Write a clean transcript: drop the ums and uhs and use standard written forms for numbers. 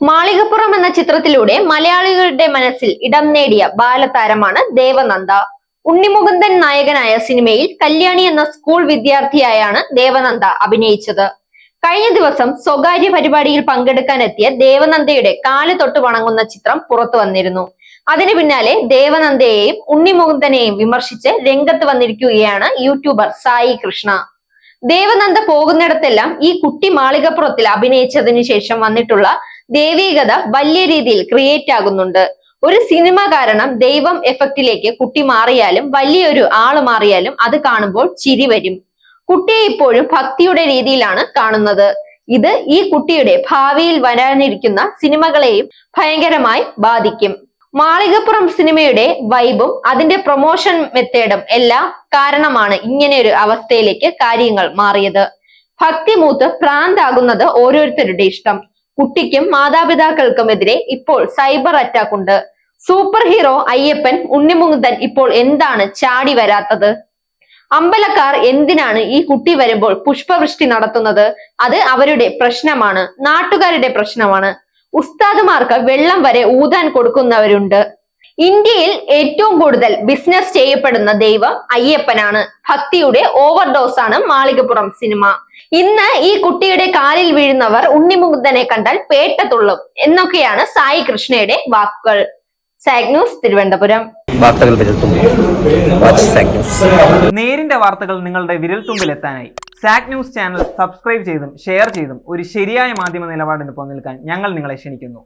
മാളികപ്പുറം എന്ന ചിത്രത്തിലൂടെ മലയാളികളുടെ മനസ്സിൽ ഇടം നേടിയ ബാലതാരമാണ് ദേവനന്ദ. ഉണ്ണിമുകുന്ദൻ നായകനായ സിനിമയിൽ കല്യാണി എന്ന സ്കൂൾ വിദ്യാർത്ഥിയായാണ് ദേവനന്ദ അഭിനയിച്ചത്. കഴിഞ്ഞ ദിവസം സ്വകാര്യ പരിപാടിയിൽ പങ്കെടുക്കാനെത്തിയ ദേവനന്ദയുടെ കാല് തൊട്ട് വണങ്ങുന്ന ചിത്രം പുറത്തു വന്നിരുന്നു. അതിനു പിന്നാലെ ദേവനന്ദയെയും ഉണ്ണിമുകുന്ദനെയും വിമർശിച്ച് രംഗത്ത് വന്നിരിക്കുകയാണ് യൂട്യൂബർ സായി കൃഷ്ണ. ദേവനന്ദ പോകുന്നിടത്തെല്ലാം ഈ കുട്ടി മാളികപ്പുറത്തിൽ അഭിനയിച്ചതിനു ശേഷം വന്നിട്ടുള്ള ദൈവീകത വലിയ രീതിയിൽ ക്രിയേറ്റ് ആകുന്നുണ്ട്. ഒരു സിനിമ കാരണം ദൈവം എഫക്റ്റിലേക്ക് കുട്ടി മാറിയാലും വലിയൊരു ആള് മാറിയാലും അത് കാണുമ്പോൾ ചിരി വരും. കുട്ടിയെ ഇപ്പോഴും ഭക്തിയുടെ രീതിയിലാണ് കാണുന്നത്. ഇത് ഈ കുട്ടിയുടെ ഭാവിയിൽ വരാനിരിക്കുന്ന സിനിമകളെയും ഭയങ്കരമായി ബാധിക്കും. മാളികപ്പുറം സിനിമയുടെ വൈബും അതിന്റെ പ്രൊമോഷൻ മെത്തേഡും എല്ലാം കാരണമാണ് ഇങ്ങനെയൊരു അവസ്ഥയിലേക്ക് കാര്യങ്ങൾ മാറിയത്. ഭക്തി മൂത്ത് ഭ്രാന്താകുന്നത് ഓരോരുത്തരുടെ ഇഷ്ടം. കുട്ടിക്കും മാതാപിതാക്കൾക്കുമെതിരെ ഇപ്പോൾ സൈബർ അറ്റാക്ക് ഉണ്ട്. സൂപ്പർ ഹീറോ അയ്യപ്പൻ ഉണ്ണിമുകുന്ദൻ ഇപ്പോൾ എന്താണ് ചാടി വരാത്തത്? അമ്പലക്കാർ എന്തിനാണ് ഈ കുട്ടി വരുമ്പോൾ പുഷ്പവൃഷ്ടി നടത്തുന്നത്? അത് അവരുടെ പ്രശ്നമാണ്, നാട്ടുകാരുടെ പ്രശ്നമാണ്. ഉസ്താദുമാർക്ക് വെള്ളം വരെ ഊതാൻ കൊടുക്കുന്നവരുണ്ട്. ഇന്ത്യയിൽ ഏറ്റവും കൂടുതൽ ബിസിനസ് ചെയ്യപ്പെടുന്ന ദൈവം അയ്യപ്പനാണ്. ഭക്തിയുടെ ഓവർഡോസ് ആണ് മാളികപ്പുറം സിനിമ. ഇന്ന് ഈ കുട്ടിയുടെ കാലിൽ വീഴുന്നവർ ഉണ്ണിമുകുന്ദനെ കണ്ടാൽ പേട്ടതുള്ളും എന്നൊക്കെയാണ് സായി കൃഷ്ണയുടെ വാക്കുകൾ. Zag news, Thiruvananthapuram. നേരിന്റെ വാർത്തകൾ നിങ്ങളുടെ വിരൽത്തുമ്പിൽ എത്താനായി സാഗ് ന്യൂസ് ചാനൽ സബ്സ്ക്രൈബ് ചെയ്തും ഷെയർ ചെയ്തും ഒരു ശരിയായ മാധ്യമ നിലപാടിന് പോകാൻ ഞങ്ങൾ നിങ്ങളെ ക്ഷണിക്കുന്നു.